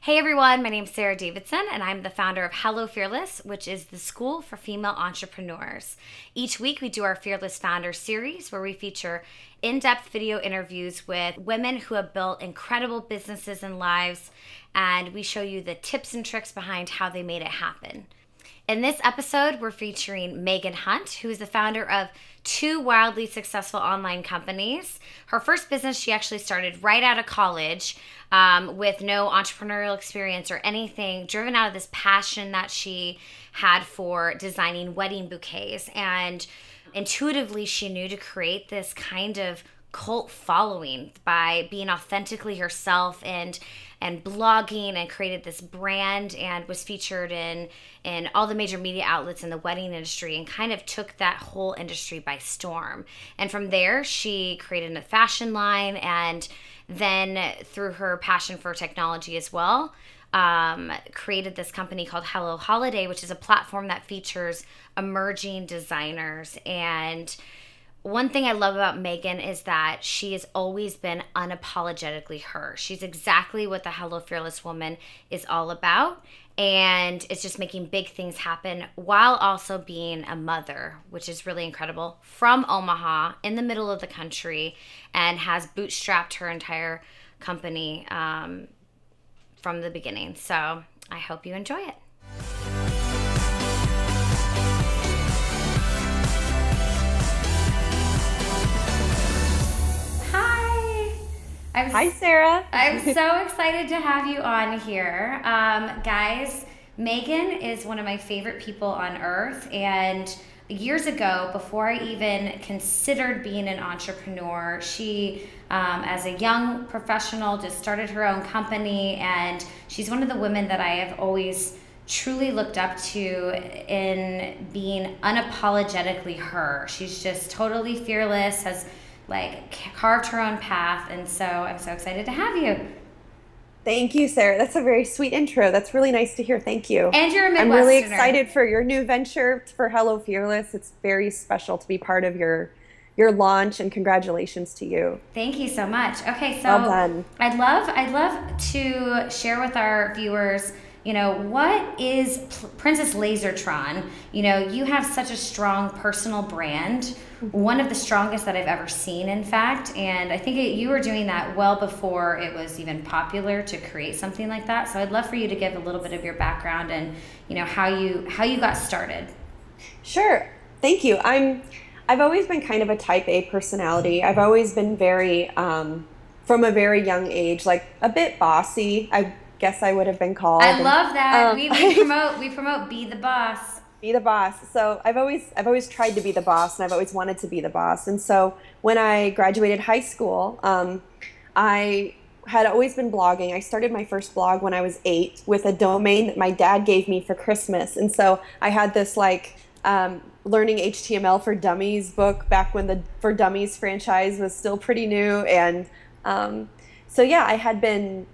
Hey everyone, my name is Sarah Davidson and I'm the founder of Hello Fearless, which is the school for female entrepreneurs. Each week we do our Fearless Founder series where we feature in-depth video interviews with women who have built incredible businesses and lives, and we show you the tips and tricks behind how they made it happen. In this episode, we're featuring Megan Hunt, who is the founder of two wildly successful online companies. Her first business she actually started right out of college with no entrepreneurial experience or anything, driven out of this passion that she had for designing wedding bouquets. And intuitively, she knew to create this kind of cult following by being authentically herself and blogging, and created this brand and was featured in all the major media outlets in the wedding industry and kind of took that whole industry by storm. And from there, she created a fashion line, and then through her passion for technology as well, created this company called Hello Holiday, which is a platform that features emerging designers. And one thing I love about Megan is that she has always been unapologetically her. She's exactly what the Hello Fearless woman is all about, and it's just making big things happen while also being a mother, which is really incredible, from Omaha in the middle of the country, and has bootstrapped her entire company from the beginning. So I hope you enjoy it. Hi, Sarah. I'm so excited to have you on here. Guys, Megan is one of my favorite people on earth. And years ago, before I even considered being an entrepreneur, she, as a young professional, just started her own company. And she's one of the women that I have always truly looked up to in being unapologetically her. She's just totally fearless, has carved her own path, and so I'm so excited to have you. Thank you, Sarah. That's a very sweet intro. That's really nice to hear. Thank you. And you're a Midwesterner. I'm really excited for your new venture for Hello Fearless. It's very special to be part of your launch, and congratulations to you. Thank you so much. Okay, so well done. I'd love to share with our viewers, what is Princess Lasertron? You have such a strong personal brand, one of the strongest that I've ever seen, in fact. And I think you were doing that well before it was even popular to create something like that. So I'd love for you to give a little bit of your background and, how you got started. Sure. Thank you. I've always been kind of a type A personality. I've always been very, from a very young age, like a bit bossy, I guess I would have been called. I love that. We promote be the boss. Be the boss. So I've always tried to be the boss, and I've always wanted to be the boss. And so when I graduated high school, I had always been blogging. I started my first blog when I was 8 with a domain that my dad gave me for Christmas. And so I had this learning HTML for Dummies book back when the For Dummies franchise was still pretty new. And so yeah, I had been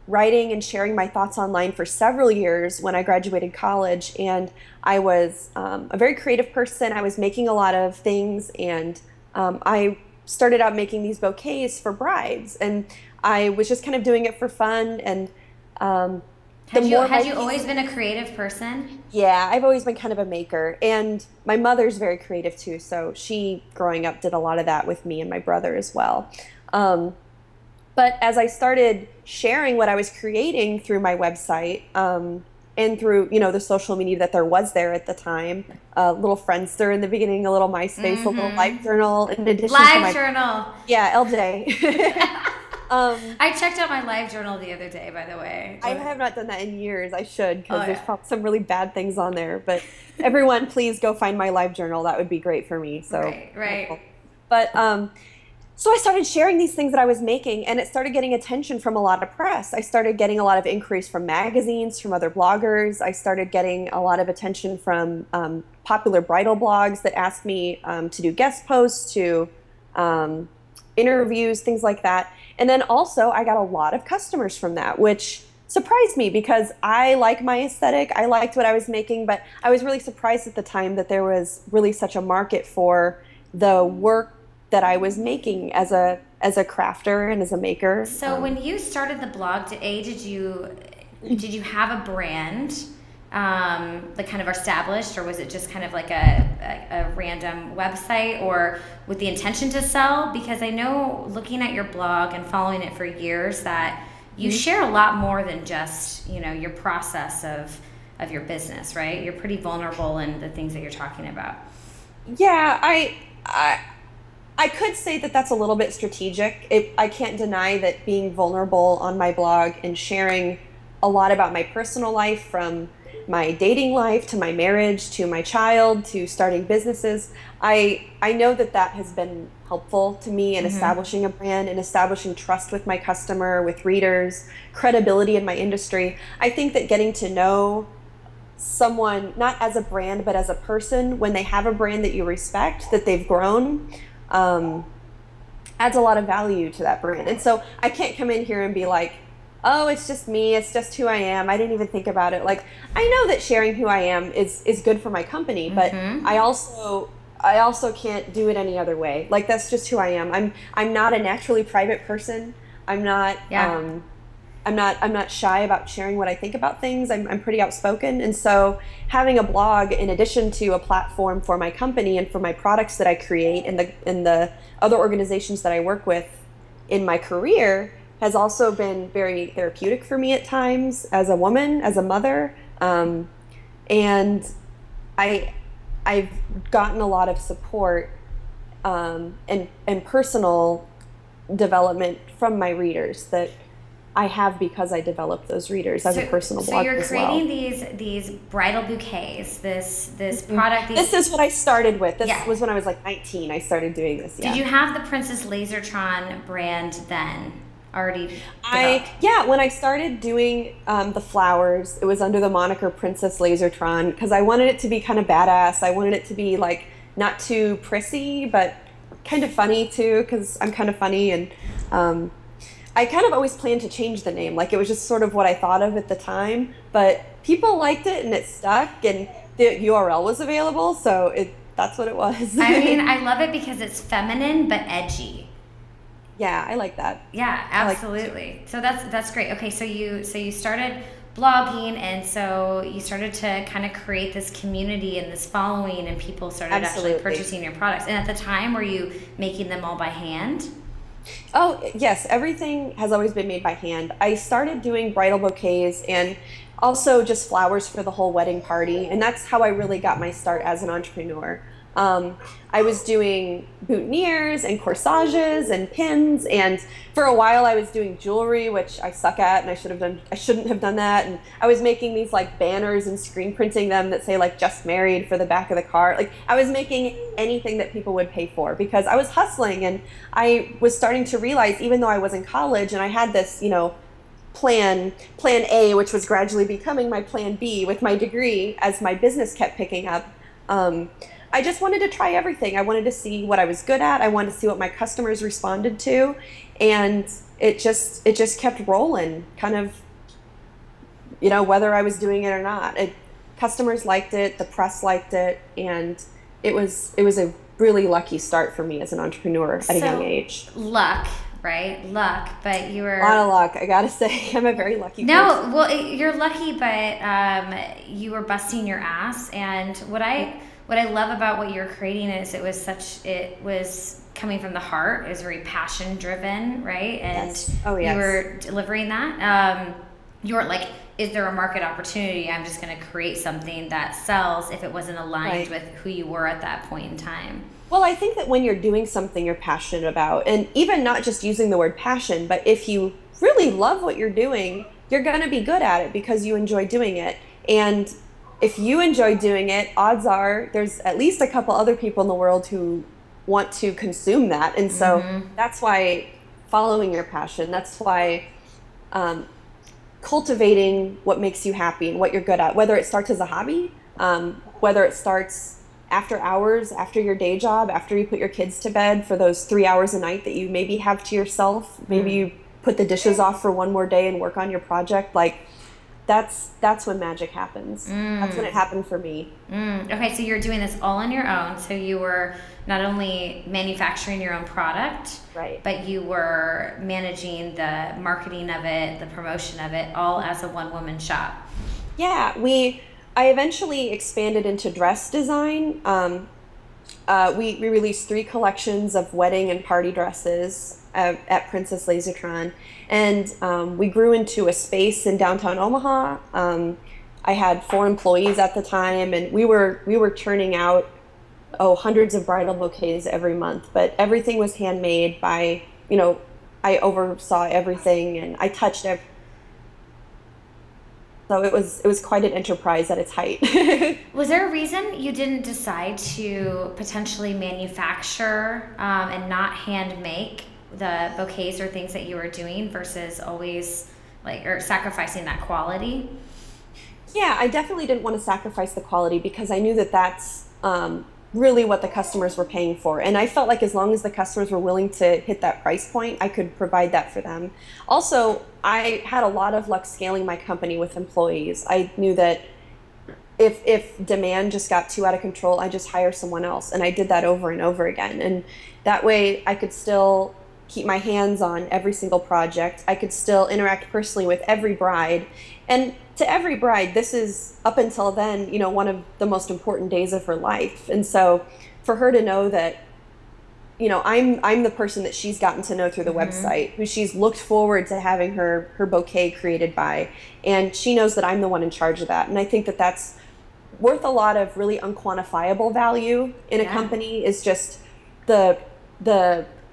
writing and sharing my thoughts online for several years when I graduated college, and I was a very creative person. I was making a lot of things, and I started out making these bouquets for brides, and I was just kind of doing it for fun. And had you always been a creative person? Yeah, I've always been kind of a maker, and my mother's very creative too, so she, growing up, did a lot of that with me and my brother as well. But as I started sharing what I was creating through my website, and through, the social media that there was there at the time, a little Friendster in the beginning, a little MySpace, a little LiveJournal, in addition to my LiveJournal. Yeah, LJ. I checked out my LiveJournal the other day, by the way. I have not done that in years. I should, because there's probably some really bad things on there. But everyone, please go find my LiveJournal. That would be great for me. So right. But so I started sharing these things that I was making, and it started getting attention from a lot of press. I started getting a lot of inquiries from magazines, from other bloggers. I started getting a lot of attention from popular bridal blogs that asked me to do guest posts, to interviews, things like that. And then also I got a lot of customers from that, which surprised me because I like my aesthetic. I liked what I was making, but I was really surprised at the time that there was really such a market for the work that I was making as a crafter and as a maker. So when you started the blog, did you did you have a brand like kind of established, or was it just kind of like a random website, or with the intention to sell? Because I know, looking at your blog and following it for years, that you share a lot more than just, you know, your process of your business, right? You're pretty vulnerable in the things that you're talking about. Yeah, I could say that that's a little bit strategic. I can't deny that being vulnerable on my blog and sharing a lot about my personal life, from my dating life to my marriage to my child to starting businesses, I know that that has been helpful to me in establishing a brand and establishing trust with my customer, with readers, credibility in my industry. I think that getting to know someone, not as a brand, but as a person, when they have a brand that you respect, that they've grown, adds a lot of value to that brand. And so I can't come in here and be like, oh, it's just me, it's just who I am, I didn't even think about it. Like, I know that sharing who I am is good for my company, but I also can't do it any other way. Like, that's just who I am. I'm not a naturally private person. I'm not I'm not shy about sharing what I think about things. I'm pretty outspoken. And so having a blog, in addition to a platform for my company and for my products that I create and the other organizations that I work with in my career, has also been very therapeutic for me at times, as a woman, as a mother. And I've gotten a lot of support and personal development from my readers that I have because I developed those readers as a personal blog as well. So you're creating these bridal bouquets, this product. This is what I started with. This was when I was like 19. I started doing this. Did you have the Princess Lasertron brand then already developed? When I started doing the flowers, it was under the moniker Princess Lasertron, because I wanted it to be kind of badass. I wanted it to be like not too prissy, but kind of funny too, because I'm kind of funny. And I kind of always planned to change the name. Like, it was just sort of what I thought of at the time, but people liked it and it stuck, and the URL was available, so that's what it was. I mean, I love it because it's feminine but edgy. Yeah, I like that. Yeah, absolutely. So that's great. Okay, so you started blogging, and so you started to kind of create this community and this following, and people started actually purchasing your products. And at the time, were you making them all by hand? Oh, yes. Everything has always been made by hand. I started doing bridal bouquets and also just flowers for the whole wedding party. And that's how I really got my start as an entrepreneur. I was doing boutonnieres and corsages and pins, and for a while I was doing jewelry, which I suck at, and I shouldn't have done that. And I was making these like banners and screen printing them that say like "just married" for the back of the car. Like, I was making anything that people would pay for because I was hustling, and I was starting to realize, even though I was in college and I had this, plan A, which was gradually becoming my plan B with my degree as my business kept picking up. I just wanted to try everything. I wanted to see what I was good at. I wanted to see what my customers responded to, and it just kept rolling, kind of, whether I was doing it or not. Customers liked it, the press liked it, and it was a really lucky start for me as an entrepreneur at a young age. Luck, right? Luck, but you were a lot of luck. I gotta say, I'm a very lucky person. No, well, you're lucky, but you were busting your ass, and what I love about what you're creating is it was coming from the heart. It was very passion driven, right? And yes. Oh, yes. You were delivering that. You weren't like, is there a market opportunity? I'm just going to create something that sells, if it wasn't aligned with who you were at that point in time. Well, I think that when you're doing something you're passionate about, and even not just using the word passion, but if you really love what you're doing, you're going to be good at it because you enjoy doing it. And if you enjoy doing it, odds are there's at least a couple other people in the world who want to consume that. And so that's why following your passion, that's why cultivating what makes you happy and what you're good at, whether it starts as a hobby, whether it starts after hours, after your day job, after you put your kids to bed for those 3 hours a night that you maybe have to yourself, maybe you put the dishes off for one more day and work on your project. Like, that's when magic happens. That's when it happened for me. Okay, so you're doing this all on your own. So you were not only manufacturing your own product, Right. but you were managing the marketing of it, the promotion of it, all as a one-woman shop. Yeah, I eventually expanded into dress design. We released 3 collections of wedding and party dresses at Princess Lasertron, and we grew into a space in downtown Omaha. I had 4 employees at the time, and we were churning out hundreds of bridal bouquets every month. But everything was handmade by, I oversaw everything and I touched everything. So it was quite an enterprise at its height. Was there a reason you didn't decide to potentially manufacture and not hand make the bouquets or things that you were doing versus always or sacrificing that quality? Yeah, I definitely didn't want to sacrifice the quality because I knew that that's really what the customers were paying for. And I felt like as long as the customers were willing to hit that price point, I could provide that for them. Also, I had a lot of luck scaling my company with employees. I knew that if demand just got too out of control, I just hire someone else. And I did that over and over again. And that way I could still keep my hands on every single project. I could still interact personally with every bride. And to every bride, this is, up until then, one of the most important days of her life. And so for her to know that, I'm the person that she's gotten to know through the website, who she's looked forward to having her bouquet created by, and she knows that I'm the one in charge of that. And I think that that's worth a lot of really unquantifiable value in a company, is just the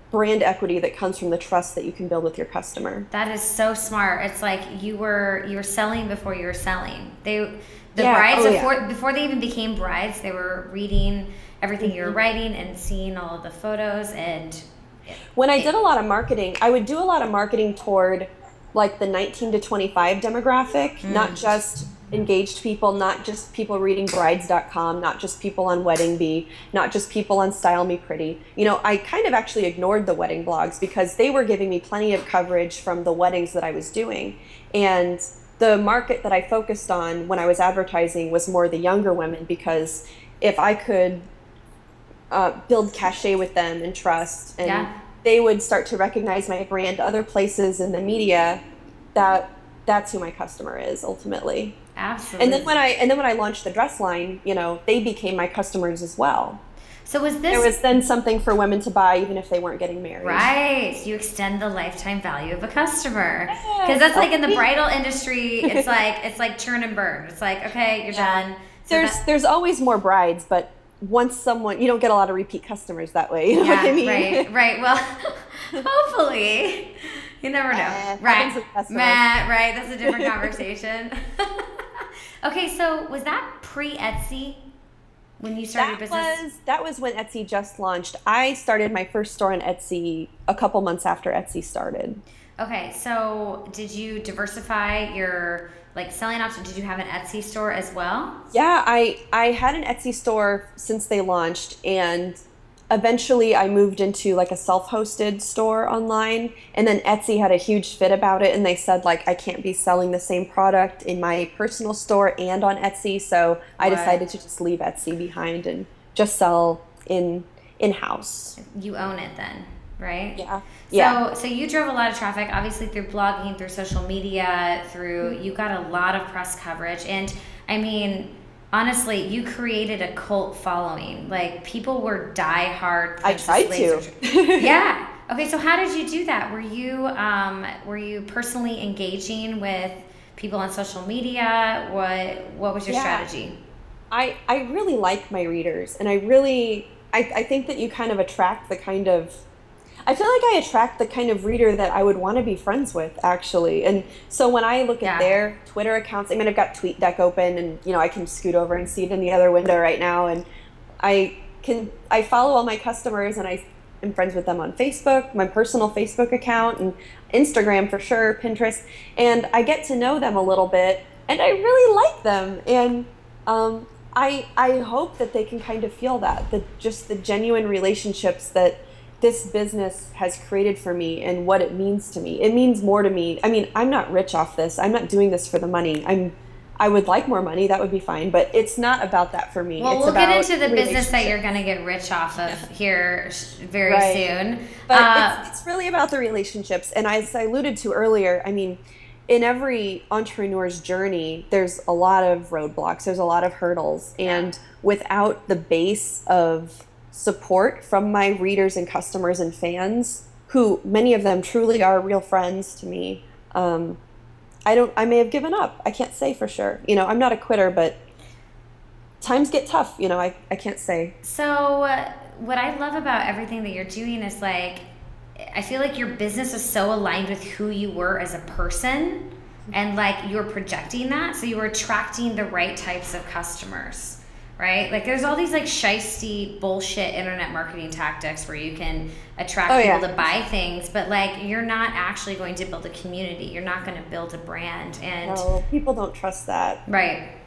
brand equity that comes from the trust that you can build with your customer. That is so smart. It's like you were selling before you were selling. Brides before they even became brides, they were reading everything you were writing and seeing all of the photos. And when I did a lot of marketing, I would do a lot of marketing toward like the 19 to 25 demographic, not just engaged people, not just people reading brides.com, not just people on Wedding Bee, not just people on Style Me Pretty. I kind of actually ignored the wedding blogs because they were giving me plenty of coverage from the weddings that I was doing. And the market that I focused on when I was advertising was more the younger women, because if I could build cachet with them and trust, and they would start to recognize my brand other places in the media, that's who my customer is ultimately. Absolutely. And then when I launched the dress line, they became my customers as well. So there was then something for women to buy even if they weren't getting married. Right. So you extend the lifetime value of a customer. Because that's like in the bridal industry, it's like churn and burn. It's like, okay, you're done. So there's always more brides, but once you don't get a lot of repeat customers that way. You know what I mean? Right. Well, hopefully. You never know. Right. Right. That's a different conversation. Okay, so was that pre-Etsy when you started your business? That was when Etsy just launched. I started my first store on Etsy a couple months after Etsy started. Okay, so did you diversify your selling option? Did you have an Etsy store as well? Yeah, I had an Etsy store since they launched, and eventually I moved into a self-hosted store online, and then Etsy had a huge fit about it, and they said I can't be selling the same product in my personal store and on Etsy, so I decided to just leave Etsy behind and just sell in-house. You own it then, right? Yeah. So you drove a lot of traffic, obviously through blogging, through social media, you got a lot of press coverage, and I mean, honestly, you created a cult following. People were diehard Princess I tried to. Yeah. Okay, so how did you do that? Were you personally engaging with people on social media? What was your strategy? I really like my readers, and I think that you kind of attract I feel like I attract the kind of reader that I would want to be friends with, actually. And so when I look at their Twitter accounts, I've got TweetDeck open, and I can scoot over and see it in the other window right now, and I follow all my customers, and I am friends with them on Facebook, my personal Facebook account, and Instagram for sure, Pinterest, and I get to know them a little bit, and I really like them, and I hope that they can kind of feel that, just the genuine relationships that this business has created for me and what it means to me. It means more to me. I mean, I'm not rich off this. I'm not doing this for the money. I would like more money. That would be fine, but it's not about that for me. Well, it's we'll about get into the business that you're going to get rich off of here very soon. But it's really about the relationships. And as I alluded to earlier, I mean, in every entrepreneur's journey, there's a lot of roadblocks. There's a lot of hurdles. And without the base of support from my readers and customers and fans, who many of them truly are real friends to me, I may have given up. I can't say for sure. You know, I'm not a quitter, but times get tough. You know, I can't say. So what I love about everything that you're doing is like, I feel like your business is so aligned with who you were as a person, and like you're projecting that. So you were attracting the right types of customers, right? Like there's all these like shisty bullshit internet marketing tactics where you can attract people to buy things, but like you're not actually going to build a community. You're not going to build a brand. And no, people don't trust that. Right.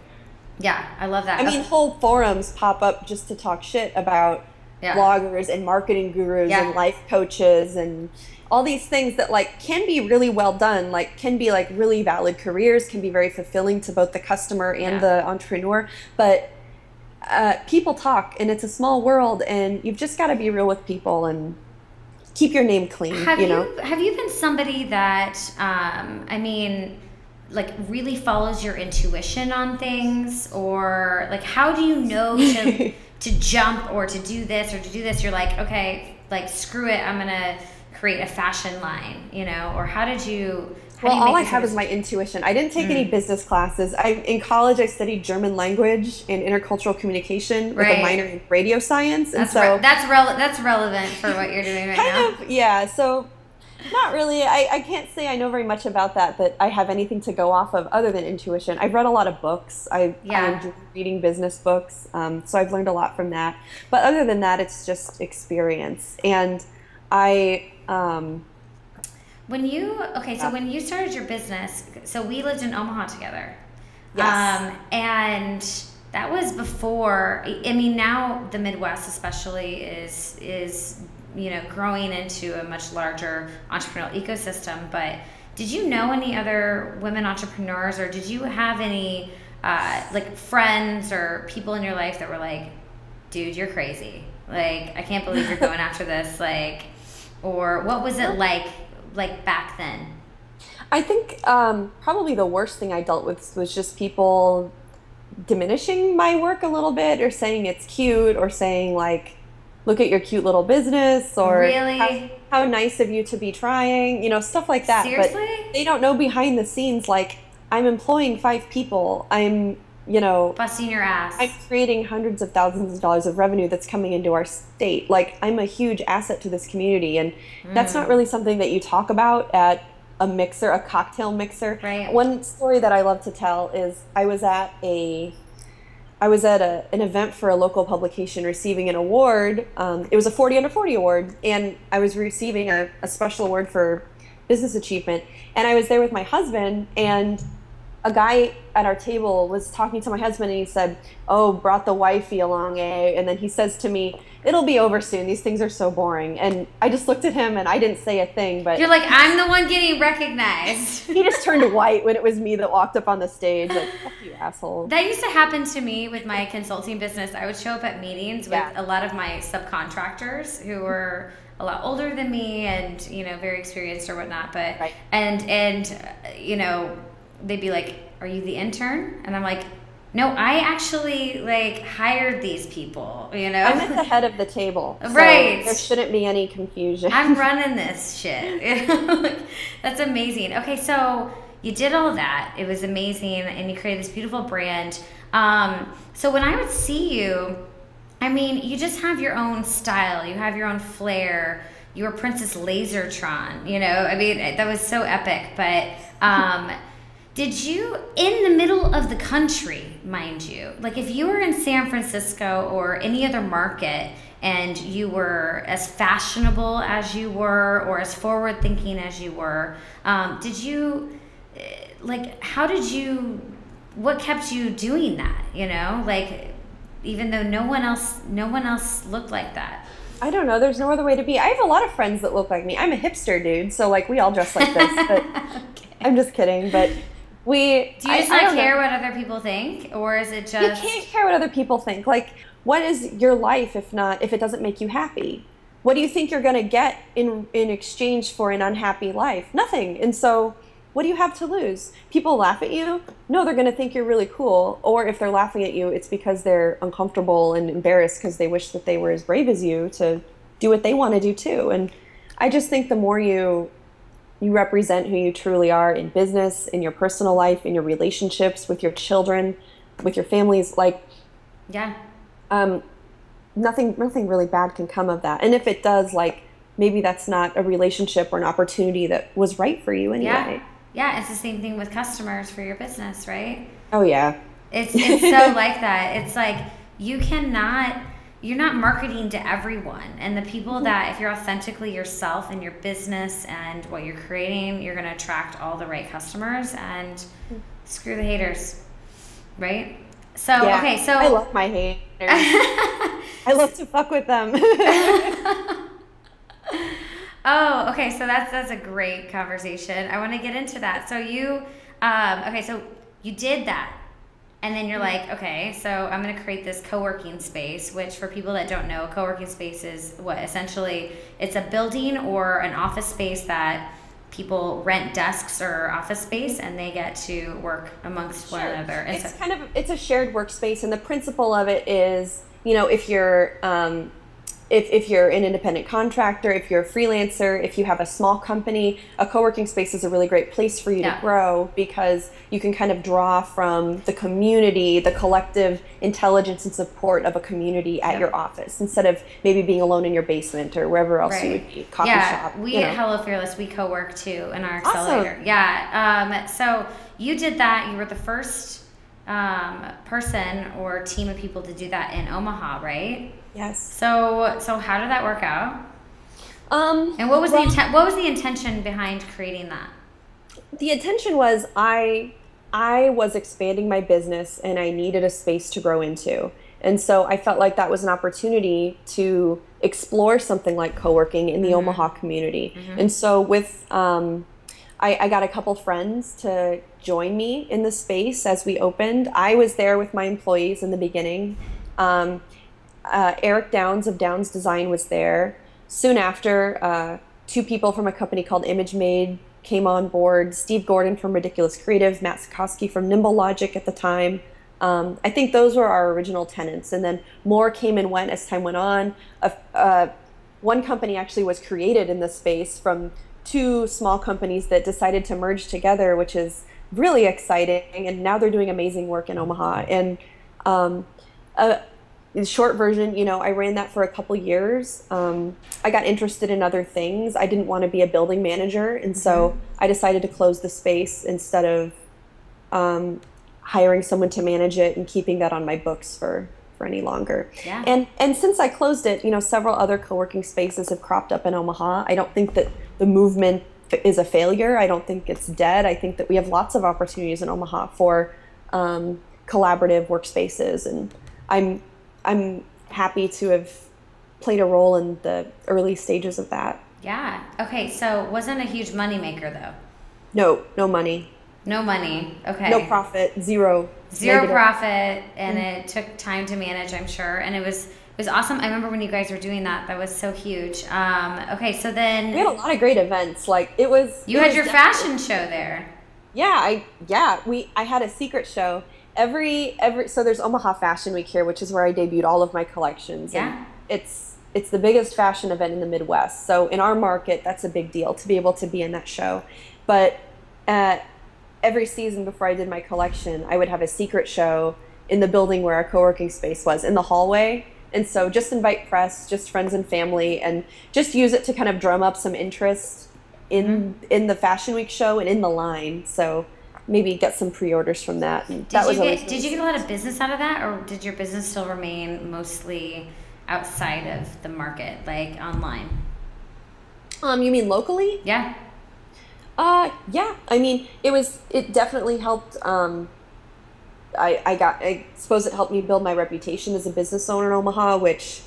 Yeah, I love that. I mean, whole forums pop up just to talk shit about bloggers and marketing gurus and life coaches and all these things that like can be really well done, like can be like really valid careers, can be very fulfilling to both the customer and the entrepreneur, but people talk and it's a small world and you've just got to be real with people and keep your name clean. Have you been somebody that I mean, like really follows your intuition on things, or like how do you know to jump or to do this or to do this? You're like, okay, like screw it, I'm gonna create a fashion line, you know? Or how did you? Well, all I have is my intuition. I didn't take any business classes. In college, I studied German language and intercultural communication with a minor in radio science, and that's relevant for what you're doing right now. Yeah. So, not really. I can't say I know very much about that. That I have anything to go off of other than intuition. I've read a lot of books. I enjoy reading business books, so I've learned a lot from that. But other than that, it's just experience. And when you started your business, so we lived in Omaha together. Yes. And that was before, I mean, now the Midwest especially is you know, growing into a much larger entrepreneurial ecosystem. But did you know any other women entrepreneurs, or did you have any like friends or people in your life that were like, dude, you're crazy. Like, I can't believe you're going after this. Like, or what was it like back then? I think probably the worst thing I dealt with was just people diminishing my work a little bit, or saying it's cute, or saying like, look at your cute little business, or really how nice of you to be trying, you know, stuff like that. Seriously? But they don't know behind the scenes, like I'm employing 5 people. I'm, you know, busting your ass. I'm creating hundreds of thousands of dollars of revenue that's coming into our state. Like, I'm a huge asset to this community, and that's not really something that you talk about at a cocktail mixer. Right. One story that I love to tell is I was at an event for a local publication receiving an award. It was a 40 under 40 award, and I was receiving a special award for business achievement. And I was there with my husband, and a guy at our table was talking to my husband, and he said, "Oh, brought the wifey along, eh?" And then he says to me, "It'll be over soon. These things are so boring." And I just looked at him, and I didn't say a thing. But you're like, I'm the one getting recognized. He just turned white when it was me that walked up on the stage. Like, fuck you, asshole. That used to happen to me with my consulting business. I would show up at meetings with a lot of my subcontractors who were a lot older than me and, you know, very experienced or whatnot. But and you know, they'd be like, "Are you the intern?" And I'm like, "No, I actually like hired these people, you know." I'm at the head of the table. Right. So there shouldn't be any confusion. I'm running this shit. That's amazing. Okay, so you did all that. It was amazing, and you created this beautiful brand. So when I would see you, I mean, you just have your own style. You have your own flair. You were Princess Lasertron, you know? I mean, that was so epic. But did you, in the middle of the country, mind you, like if you were in San Francisco or any other market and you were as fashionable as you were or as forward-thinking as you were, did you, like, what kept you doing that, you know? Like, even though no one else looked like that. I don't know. There's no other way to be. I have a lot of friends that look like me. I'm a hipster dude, so like we all dress like this. But Okay. I'm just kidding. But Do you just not care what other people think, or is it just you can't care what other people think? Like, what is your life if it doesn't make you happy? What do you think you're gonna get in exchange for an unhappy life? Nothing. And so, what do you have to lose? People laugh at you? No, they're gonna think you're really cool. Or if they're laughing at you, it's because they're uncomfortable and embarrassed because they wish that they were as brave as you to do what they want to do too. And I just think the more you represent who you truly are in business, in your personal life, in your relationships with your children, with your families, like, yeah, nothing really bad can come of that. And if it does, like, maybe that's not a relationship or an opportunity that was right for you anyway. Yeah, it's the same thing with customers for your business, right? Oh yeah. It's so like that. It's like you're not marketing to everyone. And the people that, if you're authentically yourself in your business and what you're creating, you're going to attract all the right customers and screw the haters, right? So, yeah. Okay, so I love my haters. I love to fuck with them. Oh, okay. So that's a great conversation. I want to get into that. So okay, so you did that. And then you're like, okay, so I'm going to create this co-working space, which for people that don't know, a co-working space is what essentially it's a building or an office space that people rent desks or office space and they get to work amongst one another. And it's a shared workspace. And the principle of it is, if you're, if you're an independent contractor, if you're a freelancer, if you have a small company, a co-working space is a really great place for you to grow because you can kind of draw from the community, the collective intelligence and support of a community at your office instead of maybe being alone in your basement or wherever else you would be, coffee shop. We at Hello Fearless, we co-work too in our accelerator. Awesome. Yeah. So you did that. You were the first person or team of people to do that in Omaha, right? Yes. So how did that work out? And what was the intention behind creating that? The intention was I was expanding my business and I needed a space to grow into. And so I felt like that was an opportunity to explore something like co-working in the Omaha community. And so with I got a couple friends to join me in the space as we opened. I was there with my employees in the beginning. Eric Downs of Downs Design was there. Soon after, two people from a company called Image Made came on board. Steve Gordon from Ridiculous Creative, Matt Sikorsky from Nimble Logic at the time. I think those were our original tenants. And then more came and went as time went on. One company actually was created in this space from two small companies that decided to merge together, which is really exciting. And now they're doing amazing work in Omaha. And in short version, I ran that for a couple years. I got interested in other things. I didn't want to be a building manager. And so I decided to close the space instead of hiring someone to manage it and keeping that on my books for any longer. Yeah. And since I closed it, several other co-working spaces have cropped up in Omaha. I don't think that the movement is a failure. I don't think it's dead. I think that we have lots of opportunities in Omaha for collaborative workspaces. And I'm happy to have played a role in the early stages of that. Yeah. Okay. So wasn't a huge moneymaker though? No money. No money. Okay. No profit. Zero negative profit, and it took time to manage, I'm sure. And it was awesome. I remember when you guys were doing that. That was so huge. Okay. So then we had a lot of great events. Like you had your fashion show there. Yeah. I had a secret show. So there's Omaha Fashion Week here, which is where I debuted all of my collections. Yeah. And it's the biggest fashion event in the Midwest. So in our market, that's a big deal to be able to be in that show. But every season before I did my collection, I would have a secret show in the building where our co-working space was, in the hallway. And so just invite press, just friends and family, and just use it to kind of drum up some interest in the Fashion Week show and in the line. So maybe get some pre-orders from that. And did you get a lot of business out of that, or did your business still remain mostly outside of the market, like online? You mean locally? Yeah. Yeah. I mean, it definitely helped. I suppose it helped me build my reputation as a business owner in Omaha, which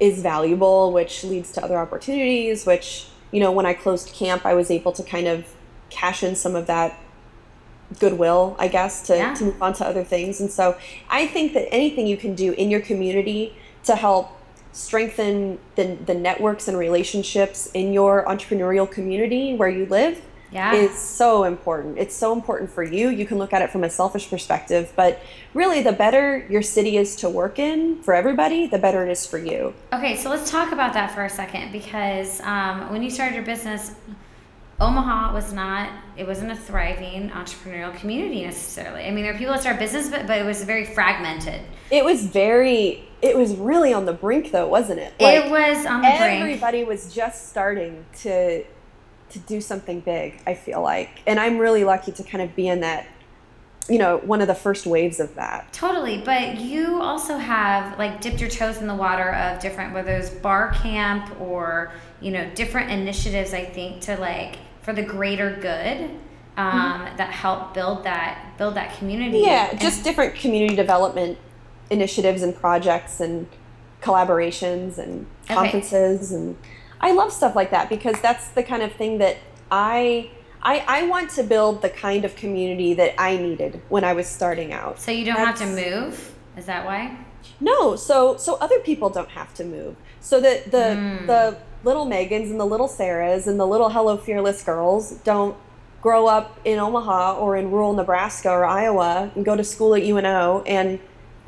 is valuable, which leads to other opportunities, which, when I closed camp, I was able to kind of cash in some of that goodwill, I guess, Yeah. to move on to other things. And so I think that anything you can do in your community to help strengthen the networks and relationships in your entrepreneurial community where you live Yeah. is so important. It's so important for you. You can look at it from a selfish perspective, but really the better your city is to work in for everybody, the better it is for you. Okay, so let's talk about that for a second because when you started your business, Omaha it wasn't a thriving entrepreneurial community necessarily. I mean, there are people that start business, but it was very fragmented. It was really on the brink though, wasn't it? It was on the brink. Everybody was just starting to do something big, I feel like. And I'm really lucky to kind of be in that, one of the first waves of that. Totally, but you also have like dipped your toes in the water of different, whether it's bar camp or different initiatives. I think to like for the greater good that help build that community. Yeah, just different community development initiatives and projects and collaborations and conferences, and I love stuff like that because that's the kind of thing that I want to build the kind of community that I needed when I was starting out. So you don't have to move? Is that why? No, so other people don't have to move. So that the little Megans and the little Sarahs and the little Hello Fearless girls don't grow up in Omaha or in rural Nebraska or Iowa and go to school at UNO and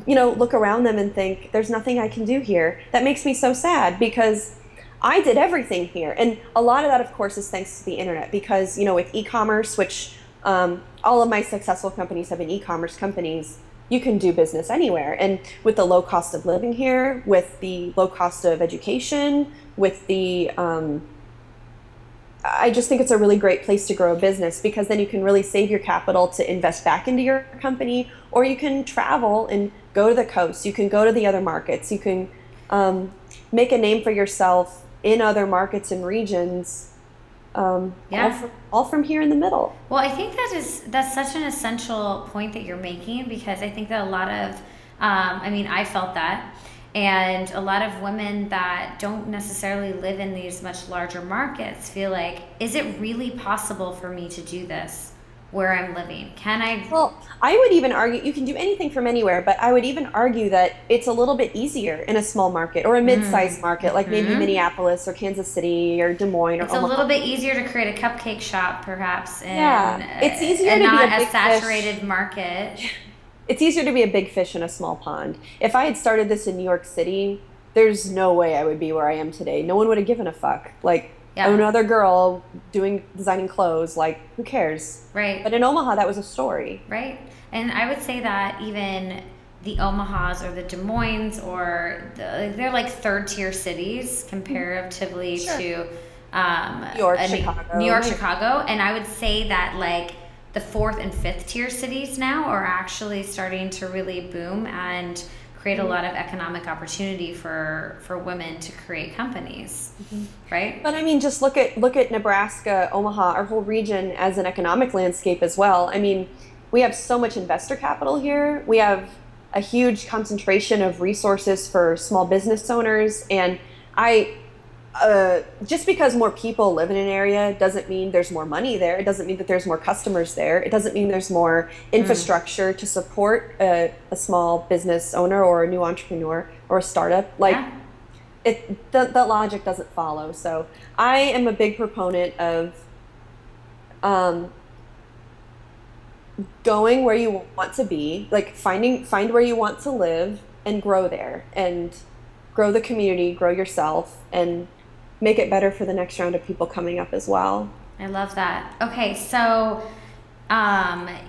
look around them and think there's nothing I can do here. That makes me so sad because I did everything here. And a lot of that, of course, is thanks to the internet because, with e-commerce, which all of my successful companies have been e-commerce companies, you can do business anywhere. And with the low cost of living here, with the low cost of education, with the, I just think it's a really great place to grow a business because then you can really save your capital to invest back into your company, or you can travel and go to the coast. You can go to the other markets. You can make a name for yourself in other markets and regions, all from here in the middle. Well, I think that's such an essential point that you're making because I think that a lot of, I felt that, and a lot of women that don't necessarily live in these much larger markets feel like, is it really possible for me to do this where I'm living? Can I? Well, I would even argue you can do anything from anywhere, but I would even argue that it's a little bit easier in a small market or a mid-sized market, like maybe Minneapolis or Kansas City or Des Moines or It's Omaha. a little bit easier to create a cupcake shop, perhaps, in it's easier a to not be a as big saturated fish. market. It's easier to be a big fish in a small pond. If I had started this in New York City, there's no way I would be where I am today. No one would have given a fuck. Like, Yeah. another girl designing clothes, like, who cares? Right. But in Omaha, that was a story. Right. And I would say that even the Omahas or the Des Moines they're like third tier cities comparatively to New York, Chicago. New York, Chicago. And I would say that like the fourth and fifth tier cities now are actually starting to really boom and create a lot of economic opportunity for women to create companies, right? But I mean, just look at Nebraska, Omaha, our whole region as an economic landscape as well. I mean, we have so much investor capital here. We have a huge concentration of resources for small business owners, and just because more people live in an area doesn't mean there's more money there. It doesn't mean that there's more customers there. It doesn't mean there's more infrastructure to support a small business owner or a new entrepreneur or a startup. Like, the logic doesn't follow. So I am a big proponent of going where you want to be, like find where you want to live and grow there and grow the community, grow yourself, and make it better for the next round of people coming up as well. I love that. Okay, so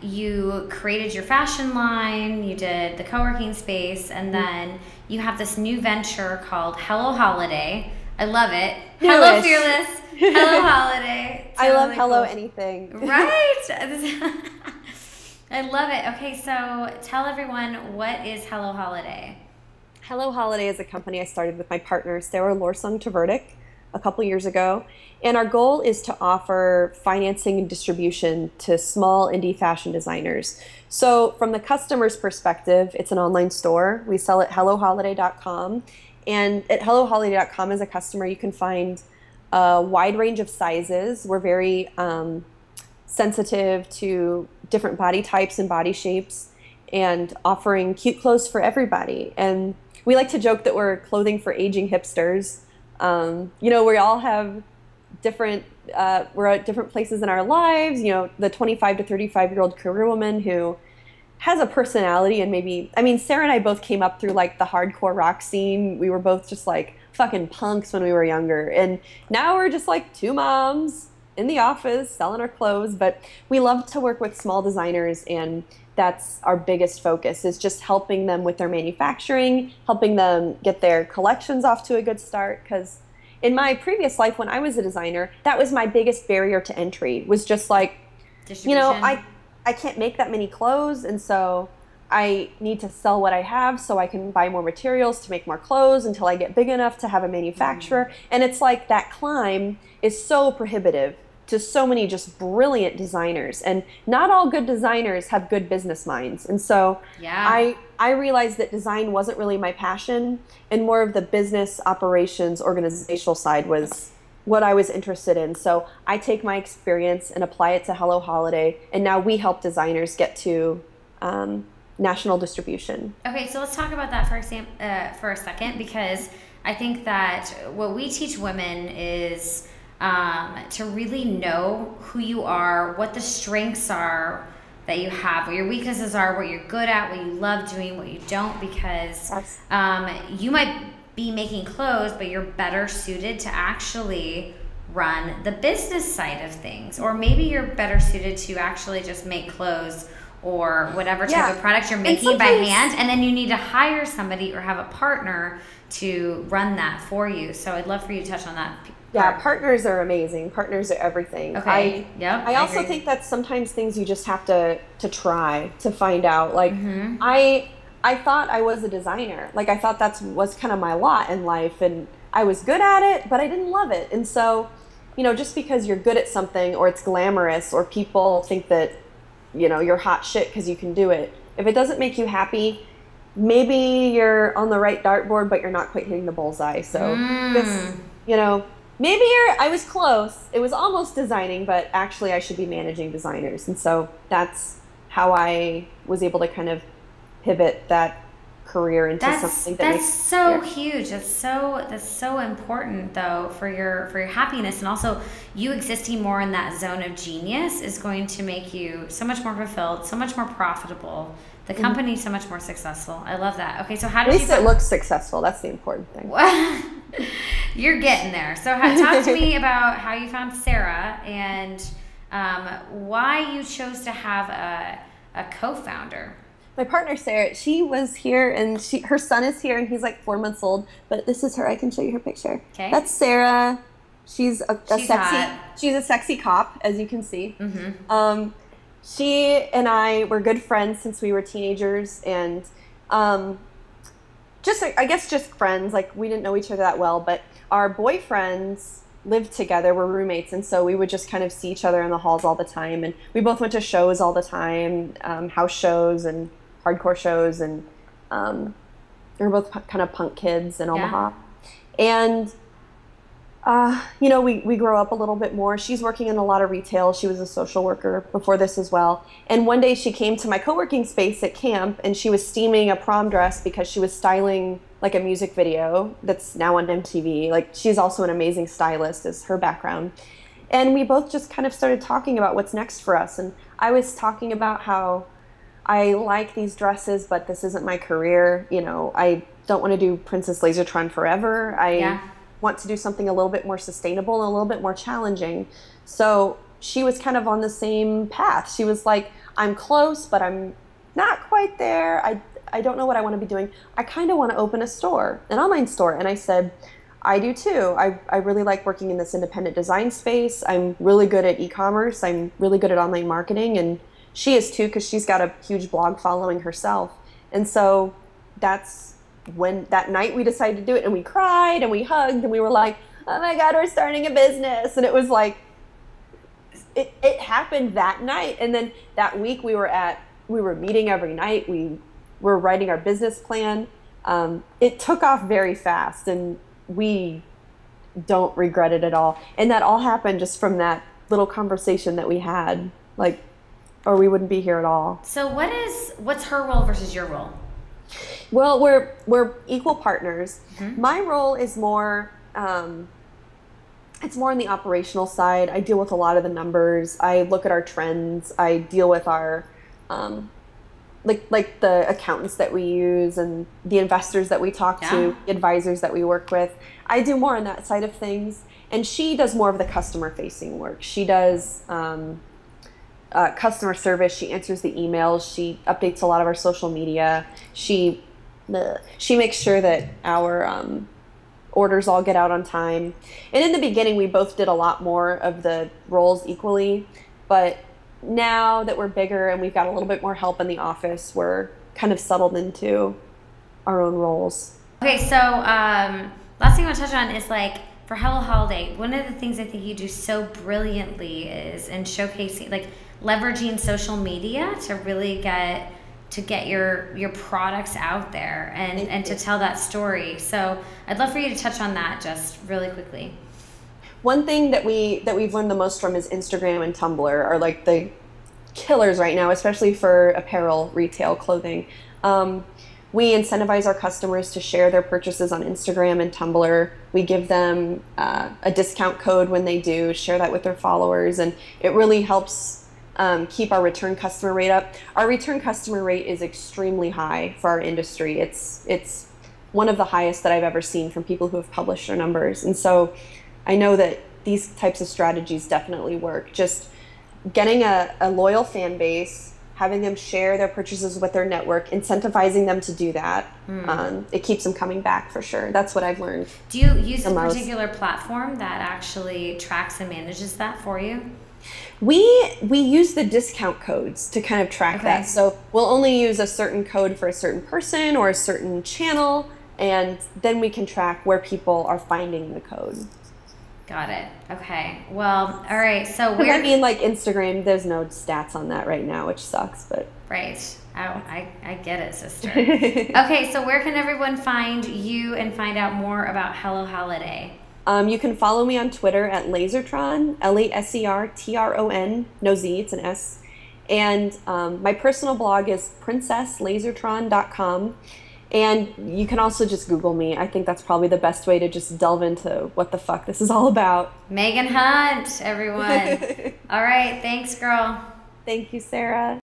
you created your fashion line, you did the co-working space, and then you have this new venture called Hello Holiday. I love it. Hello Fearless. Hello Holiday. I love Hello Anything. Right? I love it. Okay, so tell everyone, what is Hello Holiday? Hello Holiday is a company I started with my partner, Sarah Lorsung Tverdik, a couple years ago. And our goal is to offer financing and distribution to small indie fashion designers. So from the customer's perspective, it's an online store. We sell at helloholiday.com. And at helloholiday.com as a customer, you can find a wide range of sizes. We're very sensitive to different body types and body shapes and offering cute clothes for everybody. And we like to joke that we're clothing for aging hipsters. We all have different, we're at different places in our lives. The 25 to 35-year-old career woman who has a personality and maybe, I mean, Sarah and I both came up through like the hardcore rock scene. We were both just like fucking punks when we were younger. And now we're just like two moms in the office selling our clothes. But we love to work with small designers, and that's our biggest focus, is just helping them with their manufacturing, helping them get their collections off to a good start. Because in my previous life, when I was a designer, that was my biggest barrier to entry, was just like, I can't make that many clothes, and so I need to sell what I have so I can buy more materials to make more clothes until I get big enough to have a manufacturer. And it's like that climb is so prohibitive to so many just brilliant designers, and not all good designers have good business minds. And so I realized that design wasn't really my passion, and more of the business operations organizational side was what I was interested in. So I take my experience and apply it to Hello Holiday, and now we help designers get to national distribution. Okay, so let's talk about that for a second, because I think that what we teach women is to really know who you are, what the strengths are that you have, what your weaknesses are, what you're good at, what you love doing, what you don't, because you might be making clothes, but you're better suited to actually run the business side of things. Or maybe you're better suited to actually just make clothes or whatever type of product you're making by hand, and then you need to hire somebody or have a partner to run that for you. So I'd love for you to touch on that. Yeah, partners are amazing. Partners are everything. Okay. I also think that sometimes things you just have to try to find out. Like I thought I was a designer. Like I thought was kind of my lot in life, and I was good at it, but I didn't love it. And so, just because you're good at something, or it's glamorous, or people think that, you're hot shit because you can do it, if it doesn't make you happy, maybe you're on the right dartboard, but you're not quite hitting the bullseye. So maybe I was close. It was almost designing, but actually I should be managing designers. And so that's how I was able to kind of pivot that career into something that's so huge. That's so important though for your happiness, and also you existing more in that zone of genius is going to make you so much more fulfilled, so much more profitable. The company so much more successful. I love that. Okay, so how did it looks successful? That's the important thing. You're getting there. So talk to me about how you found Sarah, and why you chose to have a co-founder. My partner Sarah, she was here, and her son is here, and he's like 4 months old. But this is her. I can show you her picture. Okay. That's Sarah. She's she's a sexy cop, as you can see. She and I were good friends since we were teenagers, and just friends. Like, we didn't know each other that well, but our boyfriends lived together, were roommates, and so we would just kind of see each other in the halls all the time. And we both went to shows all the time, house shows and hardcore shows, and we were both kind of punk kids in Omaha. And we grow up a little bit more. She's working in a lot of retail. She was a social worker before this as well. And one day she came to my co-working space at camp, and she was steaming a prom dress because she was styling like a music video that's now on MTV. Like, she's also an amazing stylist, is her background. And we both just kind of started talking about what's next for us. And I was talking about how I like these dresses, but this isn't my career. I don't want to do Princess Lasertron forever. I want to do something a little bit more sustainable and a little bit more challenging. So she was kind of on the same path. She was like, I'm close, but I'm not quite there. I don't know what I want to be doing. I kind of want to open a store, an online store. And I said, I do too. I really like working in this independent design space. I'm really good at e-commerce. I'm really good at online marketing. And she is too, because she's got a huge blog following herself. And so that's when that night we decided to do it, and we cried and we hugged and we were like, oh my God, we're starting a business. And it was like, it happened that night. And then that week we were meeting every night. We were writing our business plan. It took off very fast, and we don't regret it at all. And that all happened just from that little conversation that we had, like, or we wouldn't be here at all. So what's her role versus your role? Well, we're equal partners. My role is more it's more on the operational side. I deal with a lot of the numbers. I look at our trends. I deal with our like the accountants that we use and the investors that we talk to, the advisors that we work with. I do more on that side of things, and she does more of the customer facing work. She does customer service. She answers the emails. She updates a lot of our social media. She makes sure that our orders all get out on time. And in the beginning, we both did a lot more of the roles equally, but now that we're bigger and we've got a little bit more help in the office, we're kind of settled into our own roles. Okay, so last thing I want to touch on is like for Hello Holiday, one of the things I think you do so brilliantly is in showcasing, like leveraging social media to really get your products out there and to tell that story. So I'd love for you to touch on that just really quickly. One thing that we've learned the most from is Instagram and Tumblr are like the killers right now, especially for apparel, retail, clothing. We incentivize our customers to share their purchases on Instagram and Tumblr. We give them a discount code when they do, share that with their followers, and it really helps keep our return customer rate up. Our return customer rate is extremely high for our industry. It's one of the highest that I've ever seen from people who have published their numbers. And so I know that these types of strategies definitely work. Just getting a loyal fan base, having them share their purchases with their network, incentivizing them to do that. It keeps them coming back for sure. That's what I've learned. Do you use a particular platform that actually tracks and manages that for you? We use the discount codes to kind of track that. So we'll only use a certain code for a certain person or a certain channel, and then we can track where people are finding the code. Got it. Okay. Well, all right. So I mean, like Instagram, there's no stats on that right now, which sucks, but. Right. Oh, I get it, sister. Okay. So where can everyone find you and find out more about Hello Holiday? You can follow me on Twitter at Lasertron, Lasertron, no Z, it's an S. And my personal blog is princesslasertron.com. And you can also just Google me. I think that's probably the best way to just delve into what the fuck this is all about. Megan Hunt, everyone. All right. Thanks, girl. Thank you, Sarah.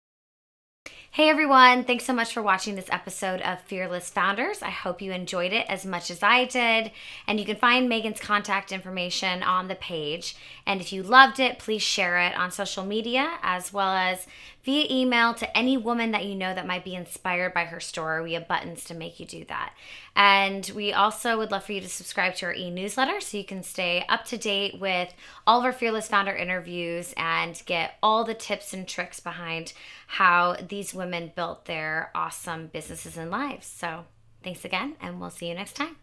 Hey everyone, thanks so much for watching this episode of Fearless Founders. I hope you enjoyed it as much as I did. And you can find Megan's contact information on the page. And if you loved it, please share it on social media as well as via email to any woman that you know that might be inspired by her story. We have buttons to make you do that. And we also would love for you to subscribe to our e-newsletter so you can stay up to date with all of our Fearless Founder interviews and get all the tips and tricks behind how these women built their awesome businesses and lives. So thanks again, and we'll see you next time.